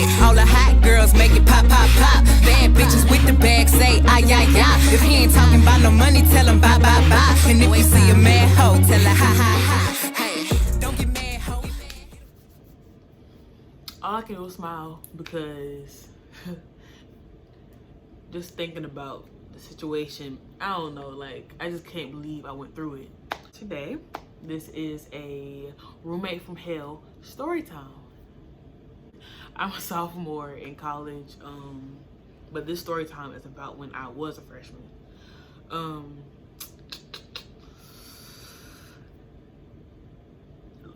Hey, all the hot girls make it pop, pop, pop. Bad bitches with the bag say, ay, ay, ay. If he ain't talking about no money, tell him bye, bye, bye. And if you see a mad hoe, tell her ha, ha, ha. Hey, don't get mad, hoe. All I can do is smile because just thinking about the situation, I don't know, like, I just can't believe I went through it. Today, this is a roommate from hell story time. I'm a sophomore in college, but this story time is about when I was a freshman.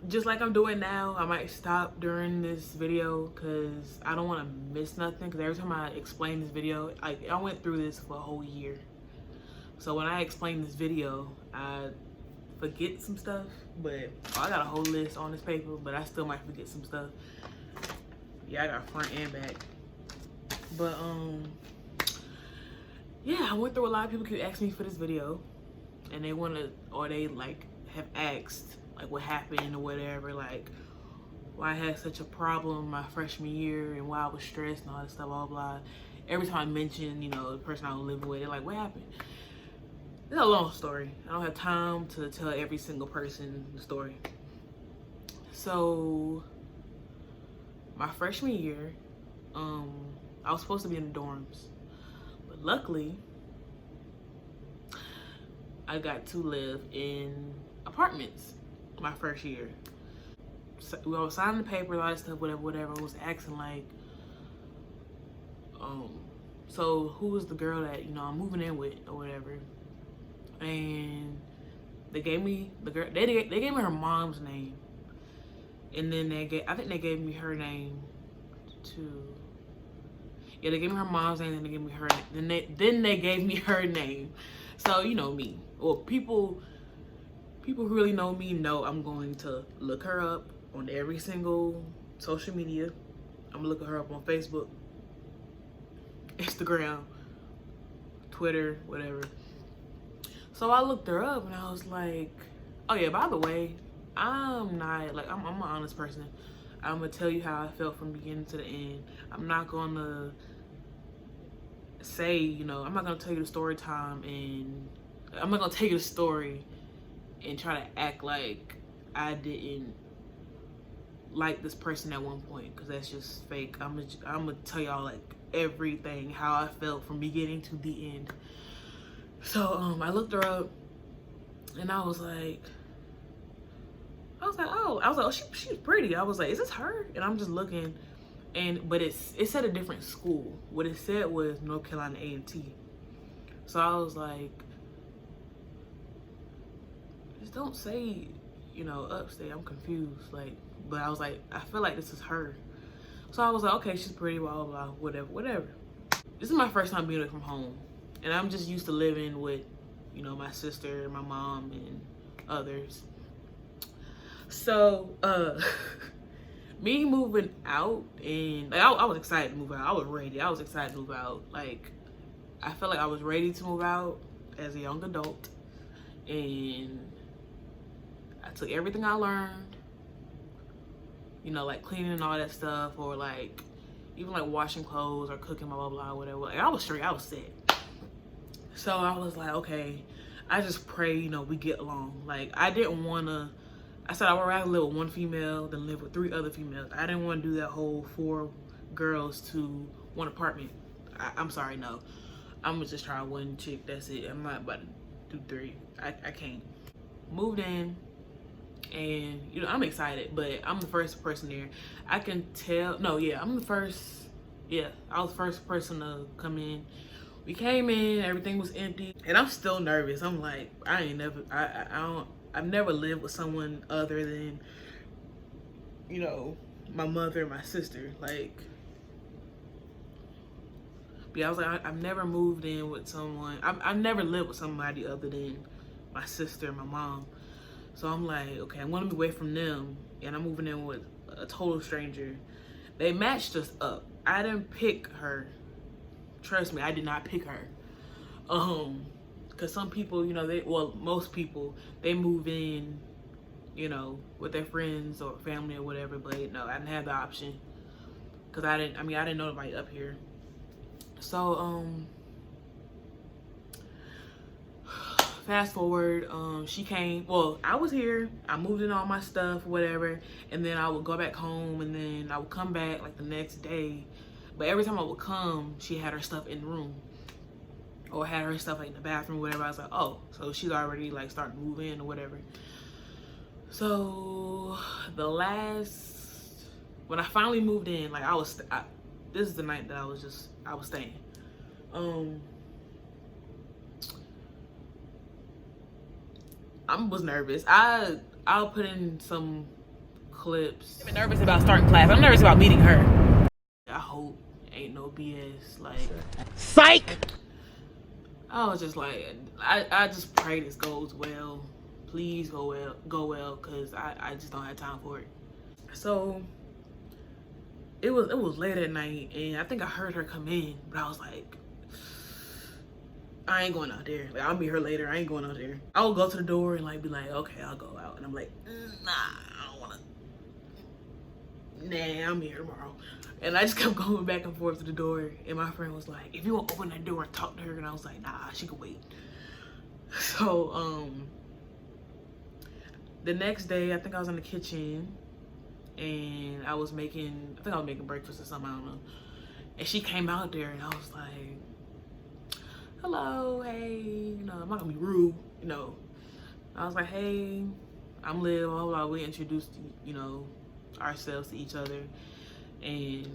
Just like I'm doing now, I might stop during this video because I don't want to miss nothing, because every time I explain this video, I went through this for a whole year. So when I explain this video, I forget some stuff, but I got a whole list on this paper, but I still might forget some stuff. Yeah, I got front and back. But yeah, I went through a lot of people keep asking me for this video, and they want to, or they like have asked like what happened or whatever, like why I had such a problem my freshman year and why I was stressed and all that stuff, blah blah. Every time I mention, you know, the person I was living with, they're like, what happened? It's a long story. I don't have time to tell every single person the story. So my freshman year, I was supposed to be in the dorms, but luckily I got to live in apartments my first year. So we was signing the paper, all that stuff, whatever. I was asking like, so who was the girl that, you know, I'm moving in with or whatever, and they gave me the girl. They gave me her mom's name, and then I think they gave me her name too. Yeah, they gave me her mom's name, and they gave me her. Then they gave me her name. So you know me, or people who really know me know I'm going to look her up on every single social media. I'm gonna look her up on Facebook, Instagram, Twitter, whatever. So I looked her up and I was like, oh yeah, by the way, I'm not like, I'm an honest person. I'm gonna tell you how I felt from beginning to the end. I'm not gonna say, you know, I'm not gonna tell you the story time, and I'm not gonna tell you the story and try to act like I didn't like this person at one point, because that's just fake. I'm gonna tell y'all like everything, how I felt from beginning to the end. So I looked her up and I was like, oh, she's pretty. I was like, is this her? And I'm just looking, but it said a different school. What it said was North Carolina A&T. So I was like, just don't say, you know, upstate. I'm confused. Like, but I was like, I feel like this is her. So I was like, okay, she's pretty, blah, blah, blah, whatever. This is my first time being away from home. And I'm just used to living with, you know, my sister, my mom, and others. So, me moving out, and like, I was excited to move out. I was ready. I was excited to move out. Like, I felt like I was ready to move out as a young adult. And I took everything I learned, you know, like cleaning and all that stuff, or like even like washing clothes or cooking, blah, blah, blah, whatever. Like, I was straight, I was set. So I was like, okay, I just pray, you know, we get along. Like, I didn't want to, I said I would rather live with one female than live with 3 other females. I didn't want to do that whole 4 girls to 1 apartment. I'm sorry, no. I'm gonna just try 1 chick, that's it. I'm not about to do 3. I can't. Moved in, and you know, I'm excited, but I'm the first person there. I can tell, no, yeah, I'm the first, yeah, I was the first person to come in. We came in, everything was empty, and I'm still nervous. I'm like, I've never lived with someone other than, you know, my mother and my sister. Like, yeah, I was like, I've never moved in with someone. I've never lived with somebody other than my sister and my mom. So I'm like, okay, I'm gonna be away from them, and I'm moving in with a total stranger. They matched us up. I didn't pick her. Trust me, I did not pick her. Cause some people, you know, most people, they move in, you know, with their friends or family or whatever, but no, I didn't have the option. because I didn't know nobody up here. So fast forward, she came. Well, I was here. I moved in all my stuff, whatever, and then I would go back home, and then I would come back like the next day. But every time I would come, she had her stuff in the room, or had her stuff like in the bathroom, whatever. I was like, oh, so she's already like starting to move in or whatever. So when I finally moved in, like this is the night that I was staying. I was nervous. I'll put in some clips. I'm nervous about starting class. I'm nervous about meeting her. I hope ain't no BS. Like, psych. I was just like, I just pray this goes well. Please go well, cause I just don't have time for it. So it was late at night, and I think I heard her come in, but I was like, I ain't going out there. Like, I'll meet her later. I ain't going out there. I will go to the door and like be like, okay, I'll go out. And I'm like, nah, I don't wanna. Nah, I'll meet her tomorrow. And I just kept going back and forth to the door. And my friend was like, if you want to open that door and talk to her. And I was like, nah, she can wait. So the next day, I think I was in the kitchen and I was making breakfast or something, I don't know. And she came out there and I was like, hello, hey, I'm not gonna be rude, I was like, hey, I'm Liv, blah, blah, blah. We introduced, ourselves to each other. And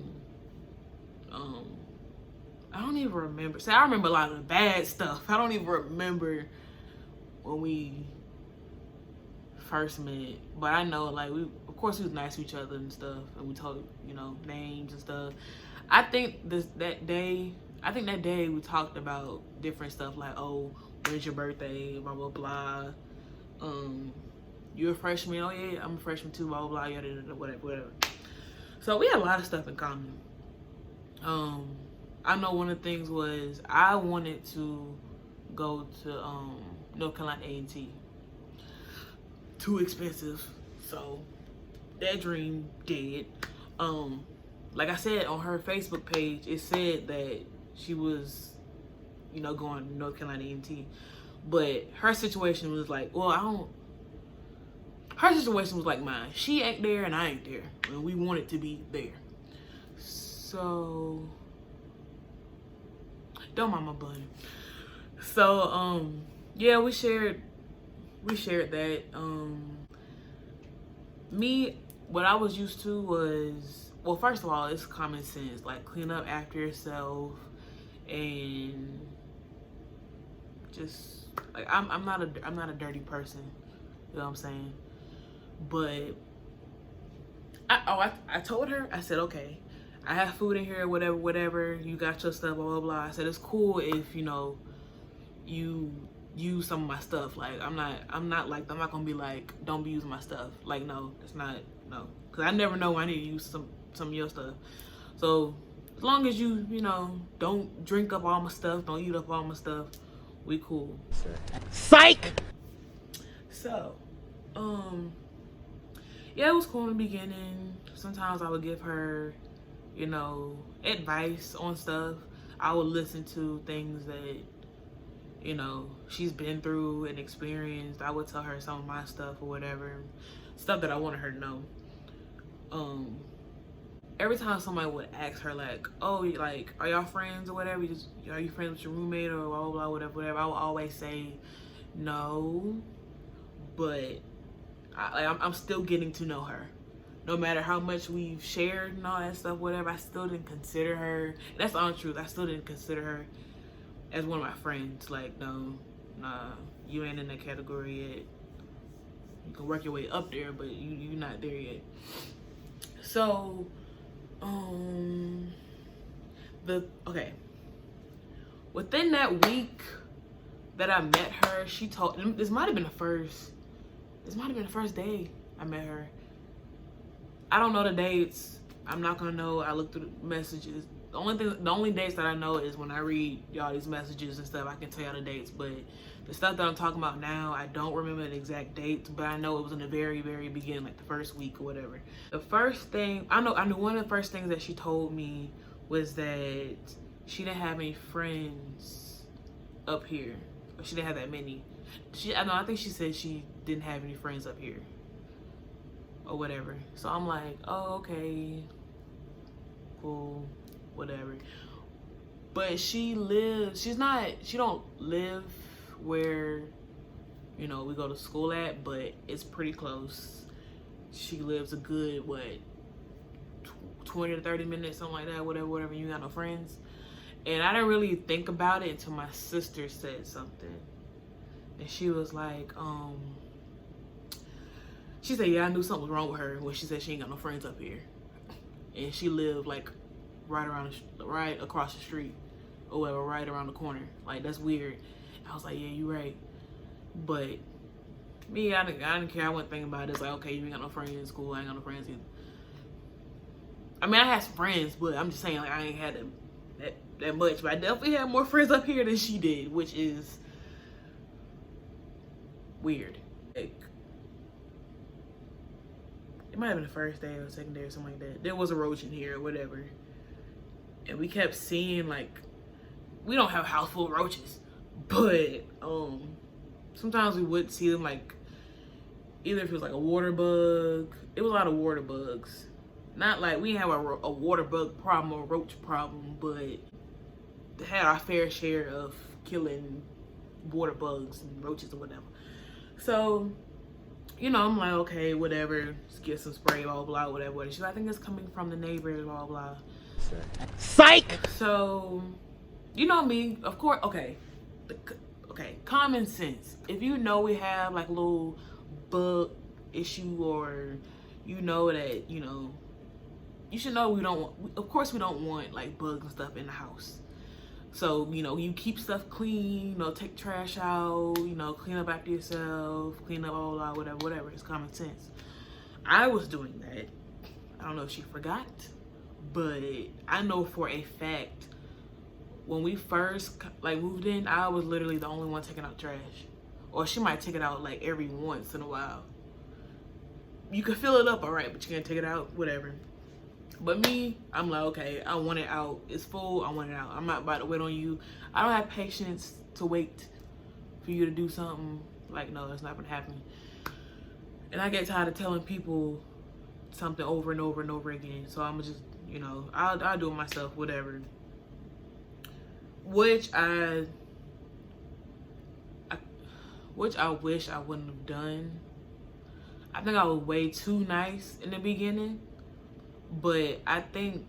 I don't even remember. See, I remember a lot of the bad stuff. I don't even remember when we first met. But I know, like, of course we was nice to each other and stuff, and we told, names and stuff. I think that day we talked about different stuff, like, oh, when's your birthday, blah, blah, blah. You're a freshman? Oh, yeah, I'm a freshman too, blah, blah, blah, yada, yada, whatever. So we had a lot of stuff in common. I know one of the things was I wanted to go to North Carolina A&T. Too expensive, so that dream dead. Like I said, on her Facebook page, it said that she was, going to North Carolina A&T, but her situation was like, her situation was like mine. She ain't there and I ain't there, and we wanted to be there. So don't mind my bun. So yeah, we shared that. What I was used to was, well, first of all, it's common sense, like clean up after yourself, and just like I'm not a dirty person, you know what I'm saying? But I told her, I said, okay, I have food in here, whatever, you got your stuff, blah, blah, blah. I said, it's cool if, you use some of my stuff. Like, I'm not gonna be like, don't be using my stuff. Like, no, it's not, no. Cause I never know when I need to use some of your stuff. So as long as you, don't drink up all my stuff, don't eat up all my stuff, we cool. Psych! So, yeah, it was cool in the beginning. Sometimes I would give her, advice on stuff. I would listen to things that, she's been through and experienced. I would tell her some of my stuff or whatever, stuff that I wanted her to know. Every time somebody would ask her, like, oh, like, are y'all friends or whatever? Are you friends with your roommate or blah, blah, blah, whatever, I would always say no, but I'm still getting to know her. No matter how much we've shared and all that stuff, whatever, I still didn't consider her. That's the honest truth. I still didn't consider her as one of my friends. Like, no, nah, you ain't in that category yet. You can work your way up there, but you're not there yet. So, okay. Within that week that I met her, she told, this might have been the first day I met her. I don't know the dates, I'm not gonna know. I look through the messages. The only dates that I know is when I read y'all these messages and stuff. I can tell y'all the dates, but the stuff that I'm talking about now, I don't remember the exact dates, but I know it was in the very, very beginning, like the first week or whatever. The first thing I knew one of the first things that she told me was that she didn't have any friends up here. Or she didn't have that many. I think she said she didn't have any friends up here or whatever. So I'm like, oh, okay, cool, whatever. But she don't live where, you know, we go to school at, but it's pretty close. She lives a good, 20 to 30 minutes, something like that, whatever, you got no friends. And I didn't really think about it until my sister said something. And she was like, she said, yeah, I knew something was wrong with her when she said she ain't got no friends up here. And she lived like right across the street or whatever, right around the corner. Like, that's weird. I was like, yeah, you right. But me, I didn't care. I wasn't thinking about it. It's like, okay, you ain't got no friends in school. I ain't got no friends either. I mean, I had some friends, but I'm just saying, like, I ain't had that much. But I definitely had more friends up here than she did, which is weird. Like, it might have been the first day or second day or something like that. There was a roach in here or whatever. And we kept seeing, like, we don't have a house full of roaches, but sometimes we would see them, like, either if it was like a water bug. It was a lot of water bugs. Not like we didn't have a water bug problem or roach problem, but had our fair share of killing water bugs and roaches or whatever. So, you know, I'm like, okay, whatever, just get some spray, blah, blah, whatever. She's like, I think it's coming from the neighbors, blah, blah. Psych! So, you know me, of course, okay, common sense. If you know we have like a little bug issue, or you know that, you know, you should know of course we don't want like bugs and stuff in the house. So, you know, you keep stuff clean, you know, take trash out, you know, clean up after yourself, clean up all out, whatever. It's common sense. I was doing that. I don't know if she forgot, but I know for a fact when we first like moved in, I was literally the only one taking out trash. Or she might take it out like every once in a while. You can fill it up, all right, but you can't take it out, whatever. But me, I'm like, okay, I want it out. It's full, I want it out. I'm not about to wait on you. I don't have patience to wait for you to do something. Like, no, it's not gonna happen. And I get tired of telling people something over and over and over again. So I'm just, you know, I'll do it myself, whatever. Which I wish I wouldn't have done. I think I was way too nice in the beginning. But I think,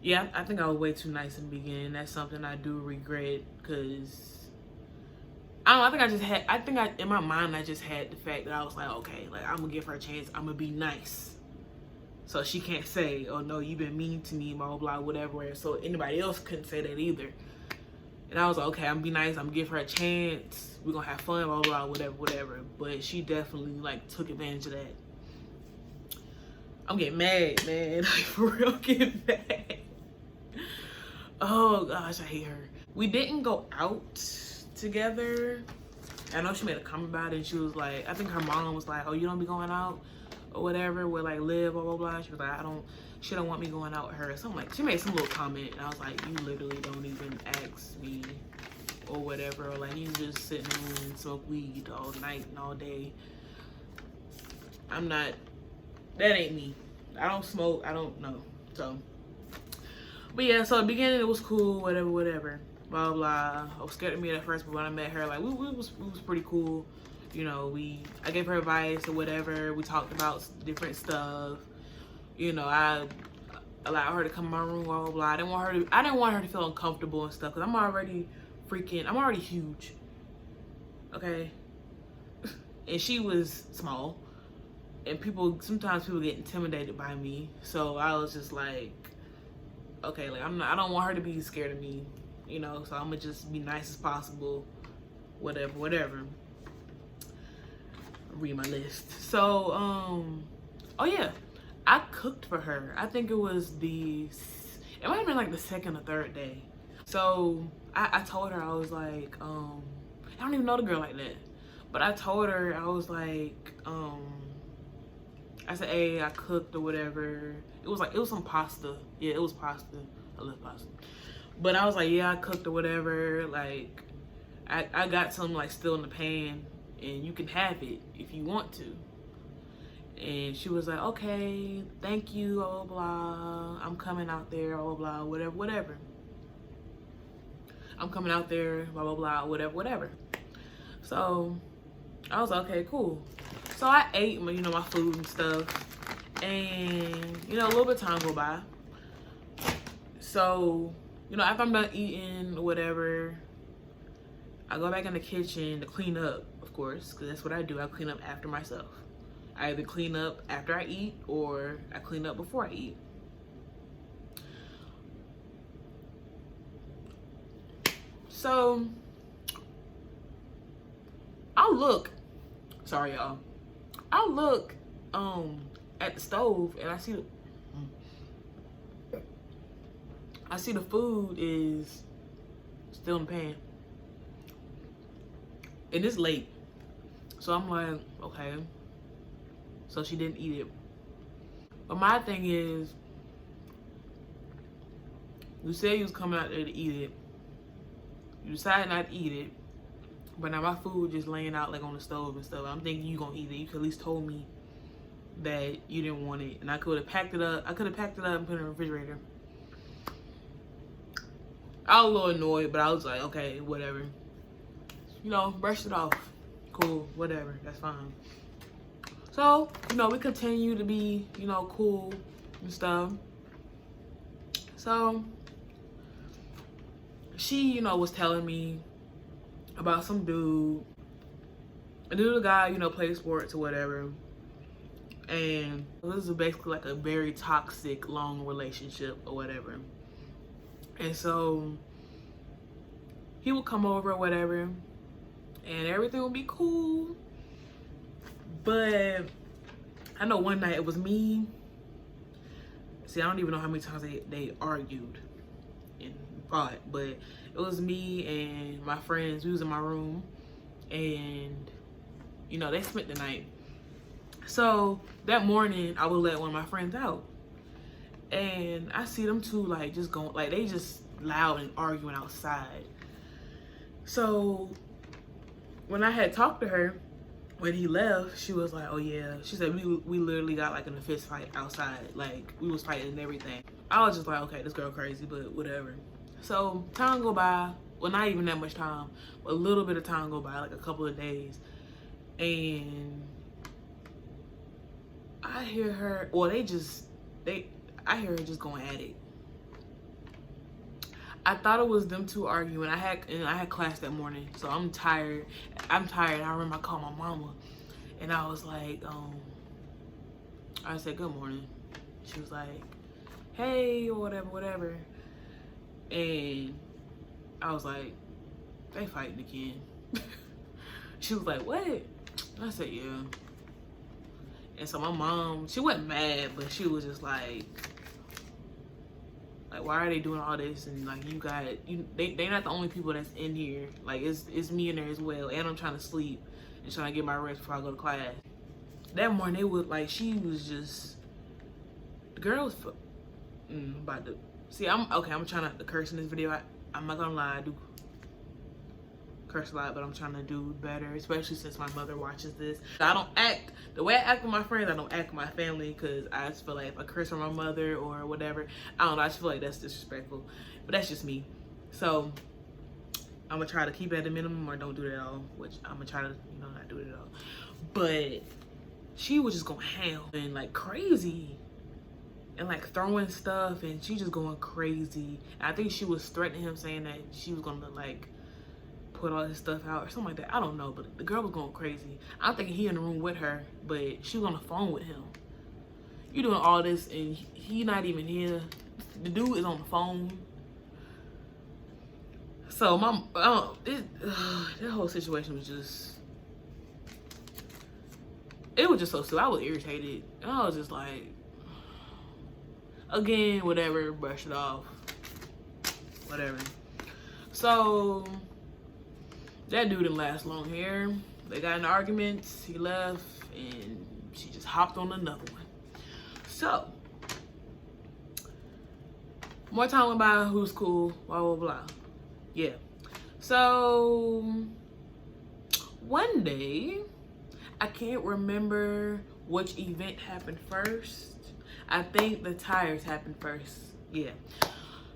yeah, I think I was way too nice in the beginning. That's something I do regret, because I don't know, I think in my mind, I just had the fact that I was like, okay, like, I'm gonna give her a chance. I'm gonna be nice. So she can't say, oh no, you've been mean to me, blah, blah, blah, whatever. So anybody else couldn't say that either. And I was like, okay, I'm gonna be nice. I'm gonna give her a chance. We're gonna have fun, blah, blah, blah, whatever. But she definitely, like, took advantage of that. I'm getting mad, man. Like, for real, I'm getting mad. Oh, gosh, I hate her. We didn't go out together. I know she made a comment about it. And she was like, I think her mom was like, oh, you don't be going out or whatever with, like, Liv, blah, blah, blah. She was like, she don't want me going out with her. Something like, she made some little comment. And I was like, you literally don't even ask me or whatever. Or, like, you just sit in the room and smoke weed all night and all day. That ain't me. I don't smoke. I don't know. So, but yeah, so at the beginning it was cool, whatever. Blah, blah. I was scared of me at first, but when I met her, like, we was pretty cool. You know, I gave her advice or whatever. We talked about different stuff. You know, I allowed her to come in my room, blah, blah, blah. I didn't want her to feel uncomfortable and stuff, because I'm already huge. Okay? And she was small. And sometimes people get intimidated by me. So I was just like, okay, like, I don't want her to be scared of me, you know, so I'm gonna just be nice as possible, whatever. Read my list. So, oh yeah, I cooked for her. I think it was it might have been like the second or third day. So I told her, I was like, I don't even know the girl like that. But I told her, I was like, I said, hey, I cooked or whatever. It was some pasta. Yeah, it was pasta. I love pasta. But I was like, yeah, I cooked or whatever. Like, I got some like still in the pan and you can have it if you want to. And she was like, okay, thank you, blah, blah, blah. I'm coming out there, blah, blah, blah, whatever. I'm coming out there, blah, blah, blah, whatever. So I was like, okay, cool. So I ate my, my food and stuff. And, a little bit of time go by. So, after I'm done eating or whatever, I go back in the kitchen to clean up, of course, because that's what I do. I clean up after myself. I either clean up after I eat or I clean up before I eat. So, I'll look, sorry y'all, I'll look at the stove and I see the food is still in the pan. And it's late. So I'm like, okay. So she didn't eat it. But my thing is, you said you was coming out there to eat it. You decided not to eat it. But now my food just laying out like on the stove and stuff. I'm thinking you gonna eat it. You could at least told me that you didn't want it. And I could have packed it up. I could have packed it up and put it in the refrigerator. I was a little annoyed, but I was like, okay, whatever. Brushed it off. Cool, whatever, that's fine. So, we continue to be, cool and stuff. So, she, was telling me about some dude. A dude, guy, plays sports or whatever. And this is basically like a very toxic, long relationship or whatever. And so, he would come over or whatever. And everything would be cool. But I know one night it was me. See, I don't even know how many times they argued and fought. But it was me and my friends. We was in my room. And, they spent the night. So that morning, I would let one of my friends out. And I see them two, like, just going, like, they just loud and arguing outside. So when I had talked to her, when he left, she was like, oh yeah. She said, we literally got like in a fist fight outside. Like, we was fighting and everything. I was just like, okay, this girl crazy, but whatever. So time go by. Well, not even that much time. But a little bit of time go by, like a couple of days. And I hear her, well, I hear her just going at it. I thought it was them two arguing. I had class that morning, so I'm tired. I remember I called my mama, and I was like, I said, good morning. She was like, hey, or whatever. And I was like, they fighting again. She was like, what? And I said, yeah. And so my mom, she wasn't mad, but she was just like, why are they doing all this? And like, they not the only people that's in here. Like, it's me in there as well. And I'm trying to sleep and trying to get my rest before I go to class. That morning, they would, like, she was just, the girl was about to, see, I'm trying not to curse in this video. I'm not gonna lie, I do curse a lot, but I'm trying to do better, especially since my mother watches this. I don't act the way I act with my friends. I don't act with my family, because I just feel like if I curse on my mother or whatever, I don't know, I just feel like that's disrespectful. But that's just me. So I'm gonna try to keep it at a minimum or don't do it at all, which I'm gonna try to not do it at all. But she was just going ham and like crazy and like throwing stuff, and she just going crazy. And I think she was threatening him, saying that she was gonna like put all his stuff out or something like that. I don't know, but the girl was going crazy. I'm thinking he in the room with her, but she was on the phone with him. You doing all this and he not even here. The dude is on the phone. So that whole situation was just, it was just so stupid. I was irritated. And I was just like, Again, whatever, brush it off. Whatever. So that dude didn't last long here. They got in arguments, he left, and she just hopped on another one. So more time went by, who's cool, blah blah blah. Yeah. So one day, I can't remember which event happened first. I think the tires happened first. Yeah.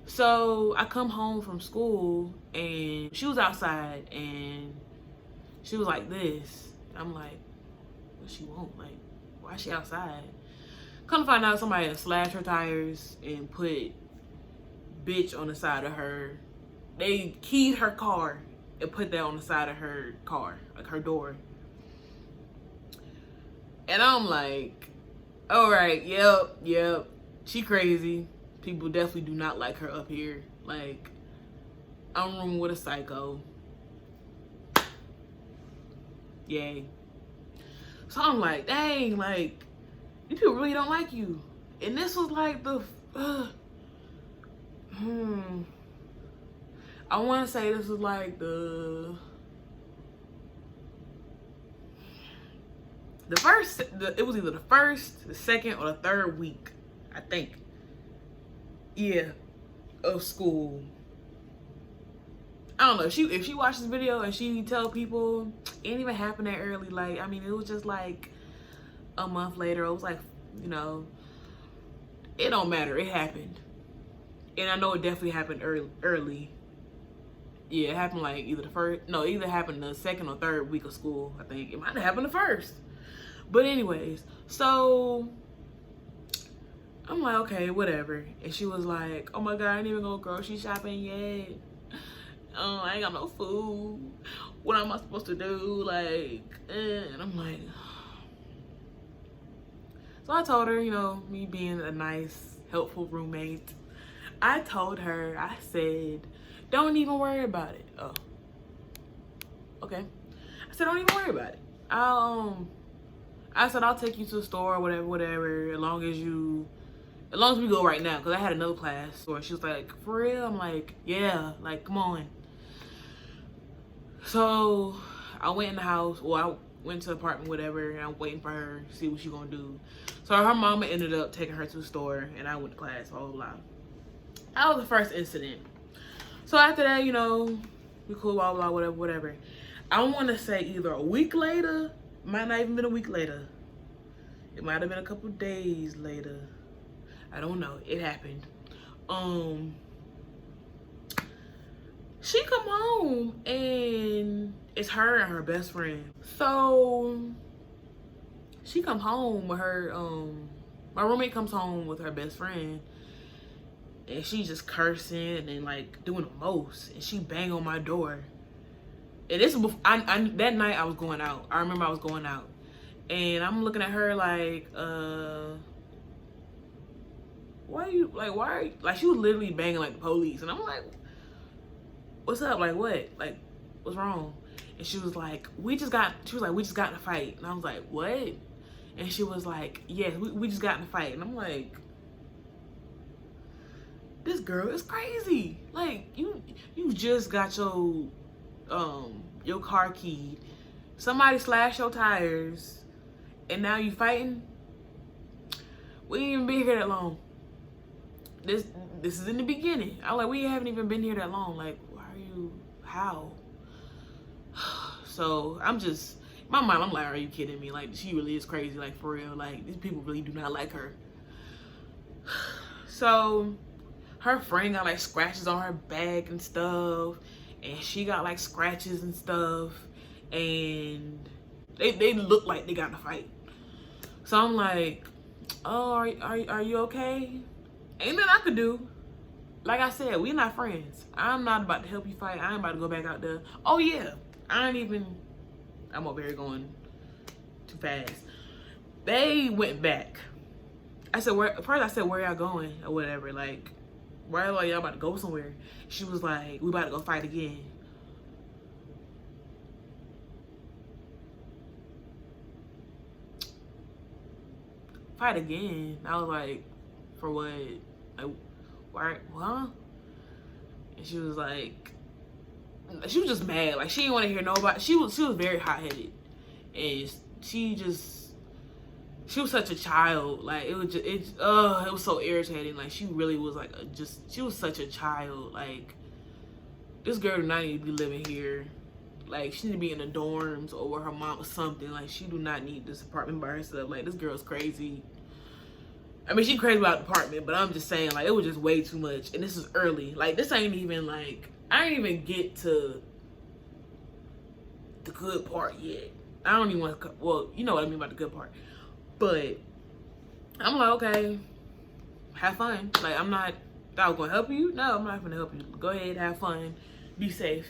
So I come home from school and she was outside and she was like this. I'm like, what she want? Like, why is she outside? Come to find out, somebody had slashed her tires and put bitch on the side of her. They keyed her car and put that on the side of her car, like her door. And I'm like, all right, yep, she crazy. People definitely do not like her up here. Like, I'm rooming with a psycho. Yay. So I'm like, dang, like, these people really don't like you. And this was like the, I want to say this was like it was either the first, the second, or the third week, I think. Yeah, of school. I don't know, if she watched this video and she tell people it didn't even happen that early. Like, I mean, it was just like a month later. It was like, you know, it don't matter, it happened. And I know it definitely happened early. Yeah, it happened like either happened the second or third week of school. I think it might have happened the first. But anyways, so I'm like, okay, whatever. And she was like, oh my God, I ain't even go grocery shopping yet. I ain't got no food. What am I supposed to do? Like, and I'm like, so I told her, you know, me being a nice, helpful roommate, I told her, I said, don't even worry about it. Oh, okay. I said, don't even worry about it. I said, I'll take you to the store, whatever, as long as we go right now, because I had another class. Or she was like, for real? I'm like, yeah, like, come on. So I went in the house, well, I went to the apartment, whatever, and I'm waiting for her to see what she gonna do. So her mama ended up taking her to the store, and I went to class, blah, blah, blah. That was the first incident. So after that, you know, we cool, blah, blah, whatever. I want to say either a week later, might not even been a week later. It might have been a couple days later. I don't know. It happened. She come home and it's her and her best friend. So she come home with her, my roommate comes home with her best friend. And she just cursing and like doing the most. And she bang on my door. And this was before, that night I was going out. I remember I was going out. And I'm looking at her like, why are you, like she was literally banging like the police. And I'm like, what's up? Like what? Like, what's wrong? And she was like, we just got in a fight. And I was like, what? And she was like, yes, we just got in a fight. And I'm like, this girl is crazy. Like, you just got your car keyed. Somebody slashed your tires. And now you fighting? We ain't even been here that long. This is in the beginning. I'm like, we haven't even been here that long. Like, why are you, how? So I'm just, in my mind, I'm like, are you kidding me? Like, she really is crazy, like for real. Like, these people really do not like her. So her friend got like scratches on her back and stuff. And she got like scratches and stuff. And they look like they got in a fight. So I'm like, oh, are you okay? Ain't nothing I could do. Like I said, we not friends. I'm not about to help you fight. I ain't about to go back out there. Oh yeah, I'm over here going too fast. They went back. I said, where y'all going or whatever? Like, why are y'all about to go somewhere? She was like, we about to go fight again. Fight again? I was like, For what? Like, why? Huh? And she was like, she was just mad. Like, she didn't want to hear nobody. She was very hot-headed. And she was such a child. Like, it was so irritating. Like, she really was like, she was such a child. Like, this girl do not need to be living here. Like, she need to be in the dorms or with her mom or something. Like, she do not need this apartment by herself. Like, this girl's crazy. I mean, she crazy about the apartment, but I'm just saying, like, it was just way too much. And this is early. Like, this ain't even, like, I didn't even get to the good part yet. I don't even want to, well, you know what I mean by the good part. But I'm like, okay, have fun. Like, I'm not, I was going to help you. No, I'm not going to help you. Go ahead, have fun. Be safe.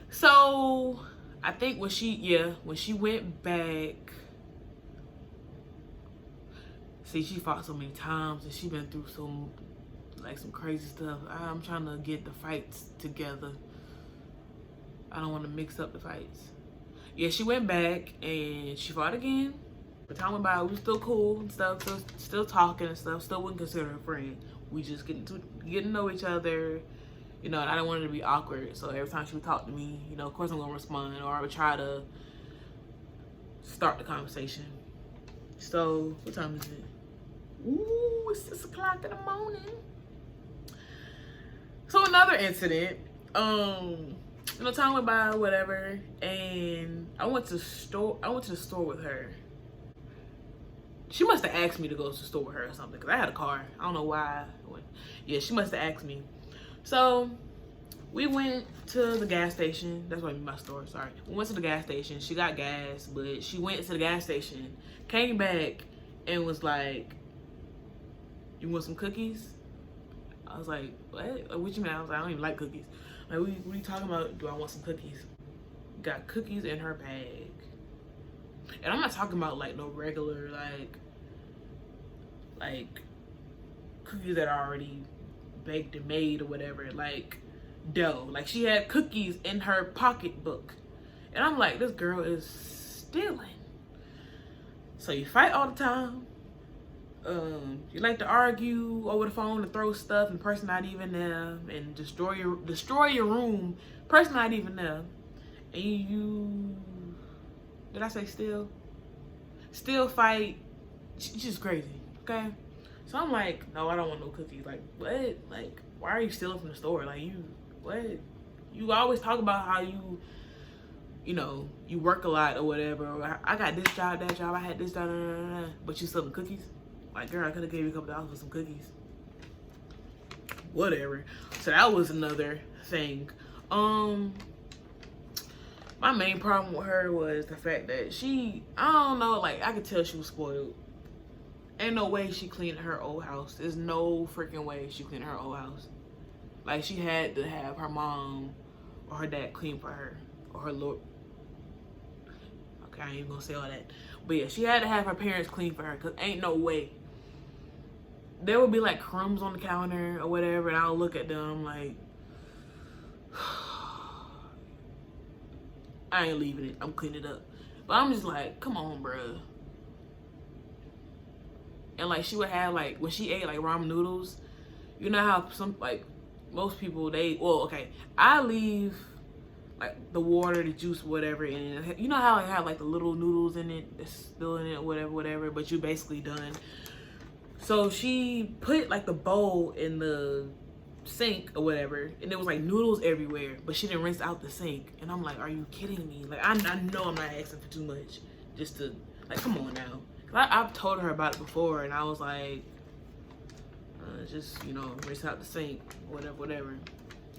So, I think when she went back, see, she fought so many times and she been through some crazy stuff. I'm trying to get the fights together. I don't want to mix up the fights. Yeah, she went back and she fought again. The time went by, we were still cool and stuff, still talking and stuff, still wouldn't consider her a friend. We just getting to know each other, you know, and I didn't want it to be awkward. So every time she would talk to me, you know, of course I'm gonna respond, or I would try to start the conversation. So, what time is it? Ooh, it's 6 o'clock in the morning. So another incident, you know, time went by, whatever, and I went to the store with her. She must have asked me to go to the store with her or something, because I had a car. I don't know why. Yeah, she must have asked me. So we went to the gas station. That's what I mean by store, sorry. We went to the gas station. She got gas, but she went to the gas station, came back, and was like, you want some cookies? I was like, what? What you mean? I was like, I don't even like cookies. Like, what are you talking about? Do I want some cookies? Got cookies in her bag. And I'm not talking about like no regular like cookies that are already baked and made or whatever, like dough. Like, she had cookies in her pocketbook. And I'm like, this girl is stealing. So you fight all the time. You like to argue over the phone and throw stuff and person not even there, and destroy your room, person not even there. And you did I say still fight? She's just crazy, okay? So I'm like, no, I don't want no cookies. Like, what? Like, why are you stealing from the store? Like, what? You always talk about how you know, you work a lot or whatever. Or I got this job, that job, I had this job, but you selling cookies? Like, girl, I could have gave you a couple dollars for some cookies. Whatever. So that was another thing. My main problem with her was the fact that I don't know, like, I could tell she was spoiled. Ain't no way she cleaned her old house. There's no freaking way she cleaned her old house. Like, she had to have her mom or her dad clean for her. Or her lord. Okay, I ain't even gonna say all that. But yeah, she had to have her parents clean for her, because ain't no way. There would be like crumbs on the counter or whatever, and I'll look at them like, I ain't leaving it. I'm cleaning it up. But I'm just like, come on, bruh. And like, she would have like, when she ate like ramen noodles, you know how some, like, most people, I leave like the water, the juice, whatever, and you know how I have like the little noodles in it, that's still in it, whatever, but you basically done. So she put like the bowl in the sink or whatever, and there was like noodles everywhere, but she didn't rinse out the sink. And I'm like, are you kidding me? Like, I know I'm not asking for too much, just to, like, come on now. I've told her about it before, and I was like, just, you know, rinse out the sink, whatever.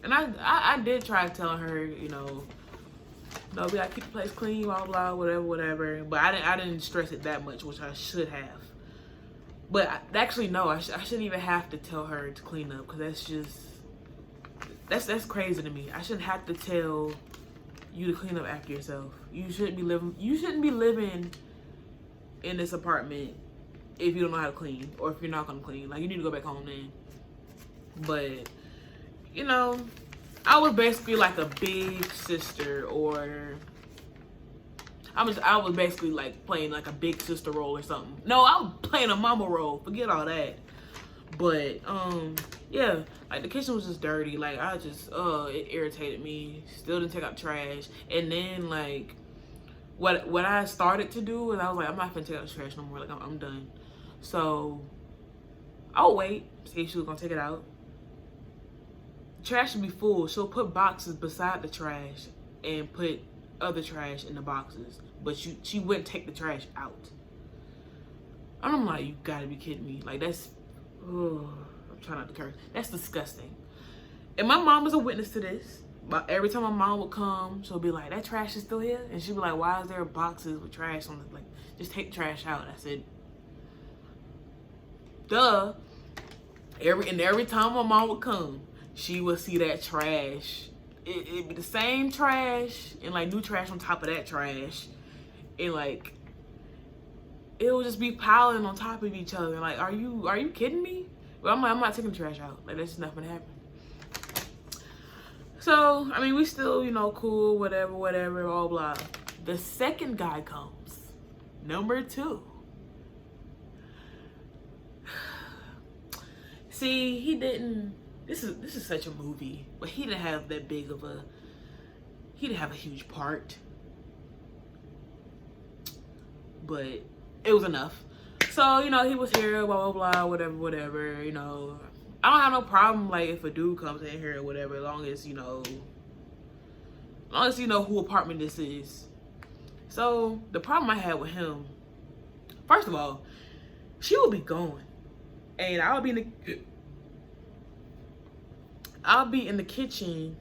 And I did try telling her, you know, no, we gotta keep the place clean, blah blah, whatever. But I didn't stress it that much, which I should have. But actually, no, I shouldn't even have to tell her to clean up, because that's crazy to me. I shouldn't have to tell you to clean up after yourself. You shouldn't be living in this apartment if you don't know how to clean, or if you're not gonna clean. Like, you need to go back home then. But, you know, I was basically like a big sister, or I was basically like playing like a big sister role or something. No, I was playing a mama role. Forget all that. But yeah, like the kitchen was just dirty. Like I just it irritated me. Still didn't take out trash. And then like what I started to do is I was like, I'm not gonna take out the trash no more. Like I'm done. So I'll wait, see if she was gonna take it out. Trash should be full. She'll put boxes beside the trash and put other trash in the boxes, but she wouldn't take the trash out. And I'm like, you gotta be kidding me. Like that's, I'm trying not to curse. That's disgusting. And my mom is a witness to this. But every time my mom would come, she'll be like, that trash is still here? And she'd be like, why is there boxes with trash on it? Like, just take the trash out. I said, duh. Every time my mom would come, she would see that trash. It'd be the same trash and like new trash on top of that trash. And like, it would just be piling on top of each other. Like, are you kidding me? Well, I'm not taking the trash out. Like, that's just not gonna happen. So, I mean, we still, you know, cool, whatever, blah, blah. The second guy comes. Number 2. See, he didn't, this is such a movie, but he didn't have that big of a, he didn't have a huge part. But it was enough. So, you know, he was here, blah, blah, blah, whatever, you know. I don't have no problem, like, if a dude comes in here or whatever, as long as you know who apartment this is. So, the problem I had with him, first of all, she would be gone. And I'll be in the kitchen,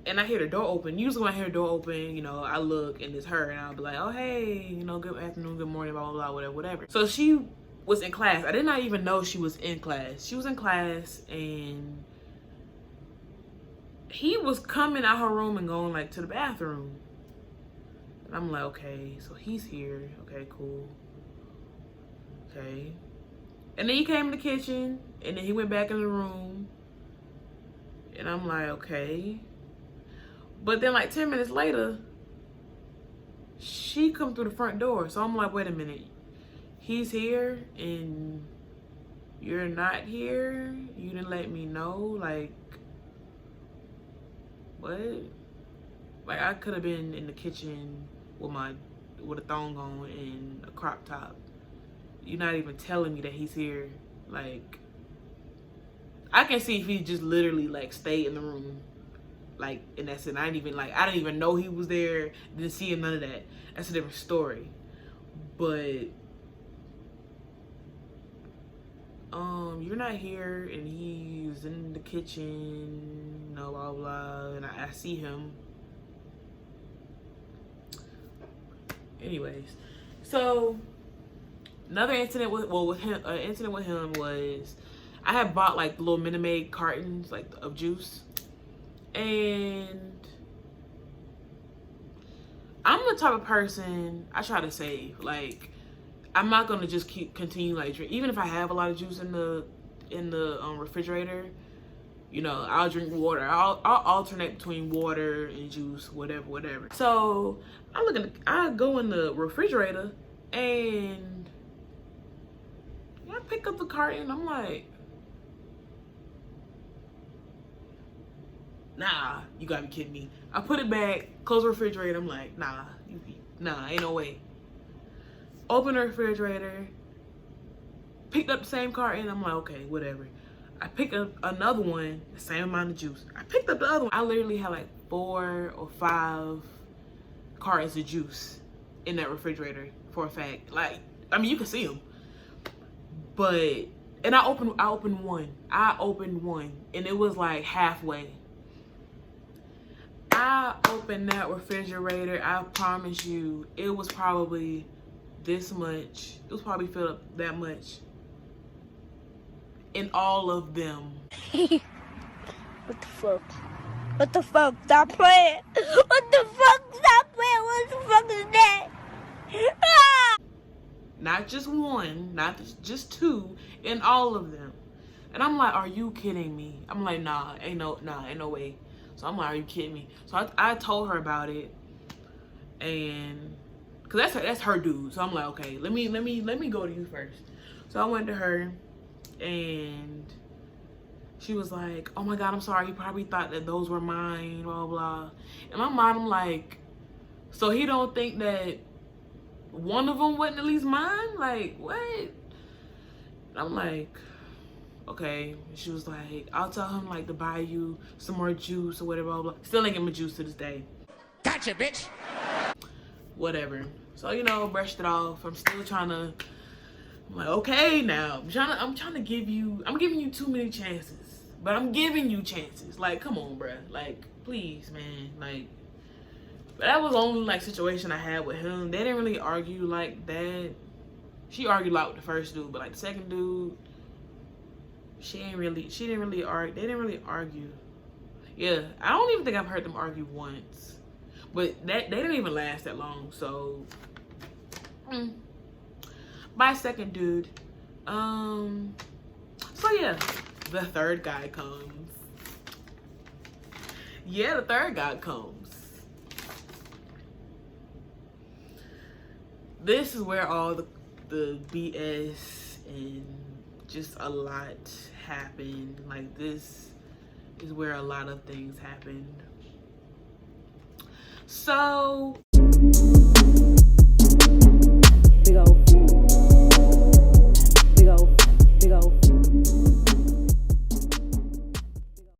and I hear the door open. Usually when I hear the door open, you know, I look, and it's her, and I'll be like, oh, hey, you know, good afternoon, good morning, blah, blah, blah, whatever. So she was in class. I did not even know she was in class. She was in class, and he was coming out her room and going like to the bathroom. And I'm like, okay, so he's here. Okay, cool. Okay. And then he came in the kitchen, and then he went back in the room. And I'm like, okay. But then like 10 minutes later, she come through the front door. So I'm like, wait a minute. He's here and you're not here? You didn't let me know? Like, what? Like, I could have been in the kitchen with a thong on and a crop top. You're not even telling me that he's here. Like, I can see if he just literally like stayed in the room. Like, and that's it. I didn't even know he was there. Didn't see him, none of that. That's a different story. But you're not here, and he's in the kitchen, blah, blah, blah, and I see him. Anyways, so another incident with him was I had bought like little Minute Maid cartons like of juice, and I'm the type of person I try to save. Like, I'm not gonna just continue like drink. Even if I have a lot of juice in the refrigerator, you know, I'll drink water. I'll alternate between water and juice, whatever. So I go in the refrigerator and I pick up the carton. I'm like, nah, you gotta be kidding me. I put it back, close the refrigerator. I'm like, nah, ain't no way. Open the refrigerator, picked up the same carton. I'm like, okay, whatever. I picked up another one, the same amount of juice. I picked up the other one. I literally had like 4 or 5 cartons of juice in that refrigerator for a fact. Like, I mean, you can see them. But, and I opened one. And it was like halfway. I opened that refrigerator. I promise you, it was probably this much. It was probably filled up that much. In all of them. What the fuck? What the fuck? Stop playing. What the fuck? Stop playing. What the fuck is that? Ah! Not just one, not just 2, in all of them. And I'm like, are you kidding me? I'm like, nah, ain't no way. So I'm like, are you kidding me? So I told her about it. and cause that's her dude. So I'm like, okay, let me go to you first. So I went to her, and she was like, oh my God, I'm sorry. He probably thought that those were mine, blah, blah. In my mind, I'm like, so he don't think that one of them wasn't at least mine? Like, what? I'm like, okay. She was like, I'll tell him like to buy you some more juice or whatever, blah, blah. Still ain't get me juice to this day. Gotcha, bitch. Whatever. So, you know, brushed it off. I'm still trying to, I'm like, okay now. I'm trying to give you, I'm giving you too many chances. But I'm giving you chances. Like, come on, bruh. Like, please, man. Like, but that was the only like situation I had with him. They didn't really argue like that. She argued a lot with the first dude, but like the second dude, she didn't really argue. They didn't really argue. Yeah, I don't even think I've heard them argue once. But they didn't even last that long, so Bye, second dude. So yeah, the third guy comes. Yeah, the third guy comes. This is where all the BS and just a lot happened. Like, this is where a lot of things happened. So